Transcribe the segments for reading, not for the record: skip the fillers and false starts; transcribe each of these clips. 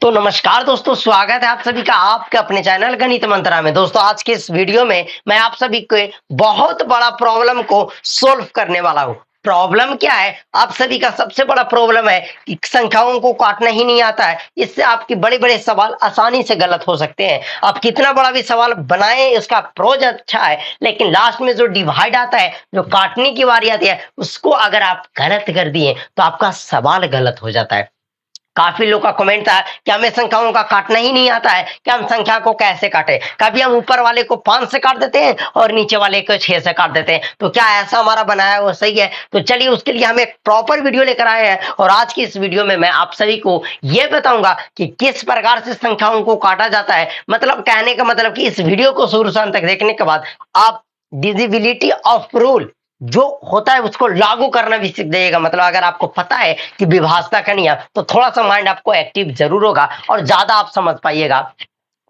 तो नमस्कार दोस्तों, स्वागत है आप सभी का आपके अपने चैनल गणित मंत्रा में। दोस्तों, आज के इस वीडियो में मैं आप सभी के बहुत बड़ा प्रॉब्लम को सोल्व करने वाला हूँ। प्रॉब्लम क्या है? आप सभी का सबसे बड़ा प्रॉब्लम है कि संख्याओं को काटना ही नहीं आता है। इससे आपके बड़े बड़े सवाल आसानी से गलत हो सकते हैं। आप कितना बड़ा भी सवाल बनाएं, उसका अप्रोच अच्छा है, लेकिन लास्ट में जो डिवाइड आता है, जो काटने की बारी आती है, उसको अगर आप गलत कर दिए तो आपका सवाल गलत हो जाता है। काफी लोग का कमेंट था कि हमें संख्याओं का काटना ही नहीं आता है कि हम संख्या को कैसे काटे। कभी हम ऊपर वाले को 5 से काट देते हैं और नीचे वाले को 6 से काट देते हैं। तो क्या ऐसा हमारा बनाया वो सही है? तो चलिए, उसके लिए हम एक प्रॉपर वीडियो लेकर आए हैं और आज की इस वीडियो में मैं आप सभी को ये बताऊंगा कि किस प्रकार से संख्याओं को काटा जाता है। मतलब कहने का मतलब कि इस वीडियो को शुरू से अंत तक देखने के बाद आप डिविजिबिलिटी ऑफ रूल जो होता है उसको लागू करना भी सीख जाइएगा। मतलब अगर आपको पता है कि विभाजता का नियम, तो थोड़ा सा माइंड आपको एक्टिव जरूर होगा और ज्यादा आप समझ पाइएगा।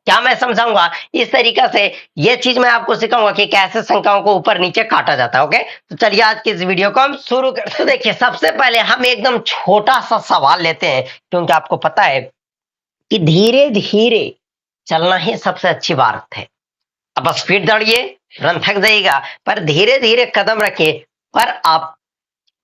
क्या मैं समझाऊंगा इस तरीका से, ये चीज मैं आपको सिखाऊंगा कि कैसे संख्याओं को ऊपर नीचे काटा जाता है। ओके, तो चलिए आज की इस वीडियो को हम शुरू करते हैं। देखिए, सबसे पहले हम एकदम छोटा सा सवाल लेते हैं, क्योंकि आपको पता है कि धीरे धीरे चलना ही सबसे अच्छी बात है। अब स्पीड दौड़िए, रन थक जाएगा, पर धीरे धीरे कदम रखिए। पर आप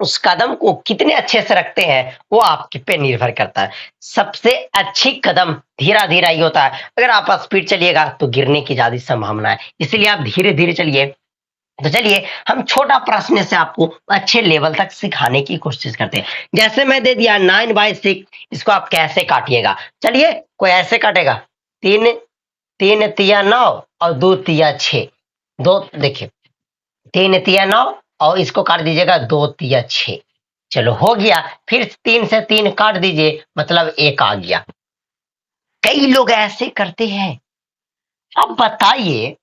उस कदम को कितने अच्छे से रखते हैं वो आपके पे निर्भर करता है। सबसे अच्छी कदम धीरा धीरा ही होता है। अगर आप स्पीड चलिएगा तो गिरने की ज्यादा संभावना है, इसलिए आप धीरे धीरे चलिए। तो चलिए, हम छोटा प्रश्न से आपको अच्छे लेवल तक सिखाने की कोशिश करते हैं। जैसे मैं दे दिया 9/6, इसको आप कैसे काटिएगा? चलिए, कोई ऐसे काटेगा, तीन तीन तिया 9 और दो तिया 6। दो देखिए, तीन तिया 9 और इसको काट दीजिएगा 2 तिया 6। चलो, हो गया। फिर 3 से 3 काट दीजिए, मतलब 1 आ गया। कई लोग ऐसे करते हैं। अब बताइए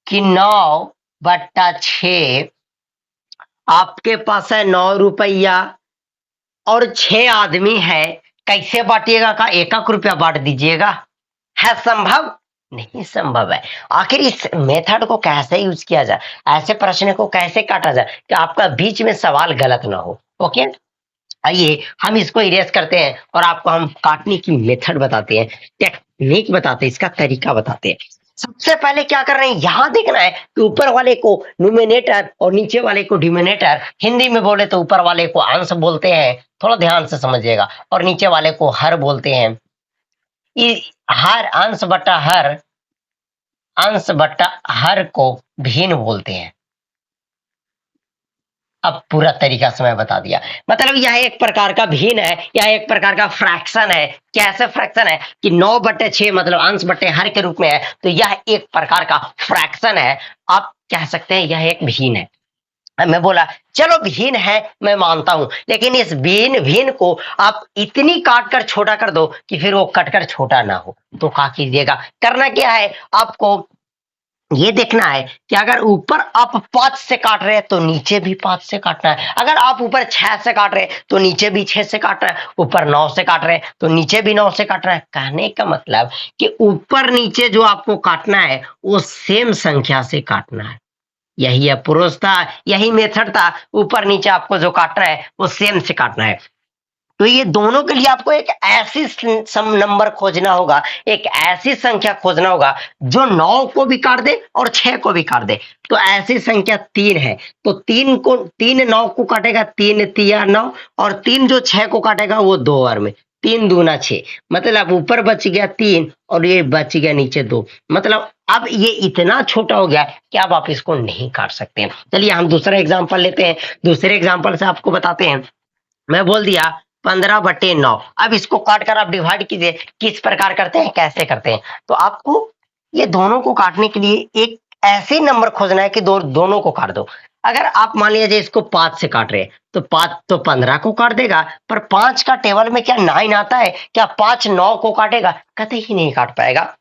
कि 9/6 आपके पास है 9 रुपया और 6 आदमी है, कैसे बांटिएगा? का 1-1 रुपया बांट दीजिएगा। है संभव? नहीं संभव है। आखिर इस मेथड को कैसे यूज किया जाए, ऐसे प्रश्न को कैसे काटा जाए कि आपका बीच में सवाल गलत ना हो। ओके, आइए हम इसको इरेज करते हैं और आपको हम काटने की मेथड बताते हैं, टेक्निक बताते हैं, इसका तरीका बताते हैं। सबसे पहले क्या कर रहे हैं, यहां देखना है कि ऊपर वाले को न्यूमिनेटर और नीचे वाले को डिनोमिनेटर, हिंदी में बोले तो ऊपर वाले को अंश बोलते हैं, थोड़ा ध्यान से समझिएगा, और नीचे वाले को हर बोलते हैं। हर अंश बटा हर को भिन्न बोलते हैं। अब पूरा तरीका से मैं बता दिया। मतलब यह एक प्रकार का भिन्न है, यह एक प्रकार का फ्रैक्शन है। कैसे फ्रैक्शन है कि 9/6 मतलब अंश बटे हर के रूप में है, तो यह एक प्रकार का फ्रैक्शन है। आप कह सकते हैं यह एक भिन्न है। मैं बोला चलो भिन्न है, मैं मानता हूं, लेकिन इस भिन्न को आप इतनी काट कर छोटा कर दो कि फिर वो कटकर छोटा ना हो। तो क्या कीजिएगा? करना क्या है आपको, ये देखना है कि अगर ऊपर आप 5 से काट रहे हैं तो नीचे भी 5 से काटना है। अगर आप ऊपर 6 से काट रहे हैं तो नीचे भी 6 से काट रहे हैं। ऊपर 9 से काट रहे हैं तो नीचे भी 9 से काट रहे हैं। कहने का मतलब कि ऊपर नीचे जो आपको काटना है वो सेम संख्या से काटना है। यही अप्रोच था, यही मेथड था। ऊपर नीचे आपको जो काटना है वो सेम से काटना है। तो ये दोनों के लिए आपको एक ऐसी सम नंबर खोजना होगा, एक ऐसी संख्या खोजना होगा जो 9 को भी काट दे और 6 को भी काट दे। तो ऐसी संख्या 3 है, तो 3 9 को काटेगा, 3 तिया 9, और 3 जो 6 को काटेगा वो 2 बार में, 3 दूना 6। मतलब ऊपर बच गया 3 और ये बच गया नीचे 2। मतलब अब ये इतना छोटा हो गया कि अब आप इसको नहीं काट सकते हैं। चलिए हम दूसरा एग्जाम्पल लेते हैं। दूसरे एग्जाम्पल से आपको बताते हैं। मैं बोल दिया 15/9। अब इसको काट कर आप डिवाइड कीजिए। किस प्रकार करते हैं, कैसे करते हैं? तो आपको ये दोनों को काटने के लिए एक ऐसे नंबर खोजना है कि दोनों को काट दो। अगर आप मान लीजिए इसको 5 से काट रहे हैं तो 5 तो 15 को काट देगा, पर 5 का टेबल में क्या 9 आता है? क्या 5 9 को काटेगा? कतई ही नहीं काट पाएगा।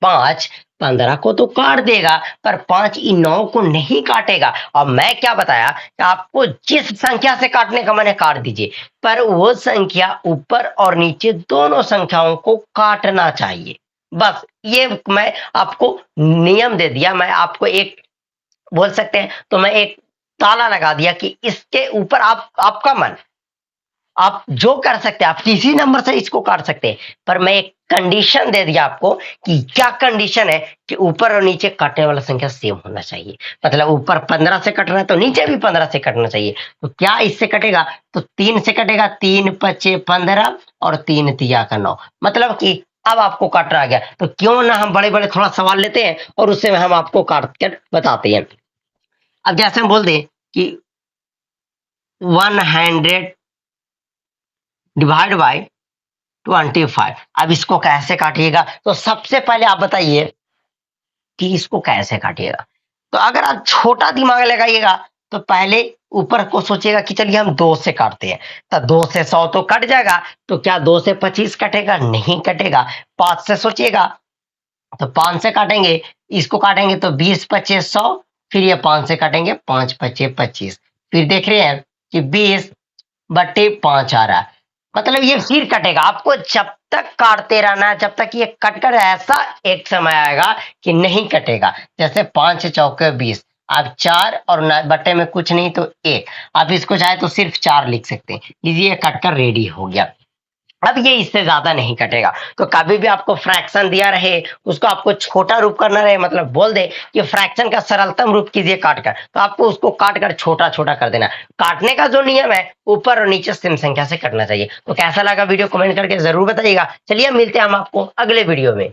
5 15 को तो काट देगा, पर 5 इन 9 को नहीं काटेगा। और मैं क्या बताया कि आपको जिस संख्या से काटने का मैंने काट दीजिए, पर वो संख्या ऊपर और नीचे दोनों संख्याओं को काटना चाहिए। बस ये मैं आपको नियम दे दिया। मैं आपको एक बोल सकते हैं तो मैं एक ताला लगा दिया कि इसके ऊपर आप आपका मन आप जो कर सकते हैं, आप किसी नंबर से इसको काट सकते हैं, पर मैं एक कंडीशन दे दिया आपको कि क्या कंडीशन है कि ऊपर और नीचे काटने वाला संख्या सेम होना चाहिए। मतलब ऊपर 15 से कट रहा है तो नीचे भी 15 से कटना चाहिए। तो क्या इससे कटेगा? तो 3 से कटेगा, 3 पचे 15 और 3 तिया का 9। मतलब कि अब आपको काटना आ गया, तो क्यों ना हम बड़े बड़े थोड़ा सवाल लेते हैं और उससे हम आपको काट कर बताते हैं। अब जैसे हम बोल दें कि 100 डिवाइड बाई 25, अब इसको कैसे काटिएगा? तो सबसे पहले आप बताइए कि इसको कैसे काटिएगा। तो अगर आप छोटा दिमाग लगाइएगा तो पहले ऊपर को सोचिएगा कि चलिए हम 2 से काटते हैं। तो 2 से 100 तो कट जाएगा, तो क्या 2 से 25 कटेगा? नहीं कटेगा। 5 से सोचिएगा, तो 5 से काटेंगे, इसको काटेंगे तो 20 पचे 100, फिर ये 5 से काटेंगे, 5 पचे 25, फिर देख रहे हैं कि 20/5 आ रहा है। मतलब ये फिर कटेगा। आपको जब तक काटते रहना है, जब तक ये कटकर ऐसा एक समय आएगा कि नहीं कटेगा। जैसे 5 चौके 20, आप 4 और बटे में कुछ नहीं तो 1, आप इसको चाहे तो सिर्फ 4 लिख सकते हैं। लीजिए कटकर रेडी हो गया। अब ये इससे ज्यादा नहीं कटेगा। तो कभी भी आपको फ्रैक्शन दिया रहे, उसको आपको छोटा रूप करना रहे, मतलब बोल दे कि फ्रैक्शन का सरलतम रूप कीजिए काट कर, तो आपको उसको काट कर छोटा छोटा कर देना। काटने का जो नियम है ऊपर और नीचे सेम संख्या से कटना चाहिए। तो कैसा लगा वीडियो कमेंट करके जरूर बताइएगा। चलिए मिलते हैं हम आपको अगले वीडियो में।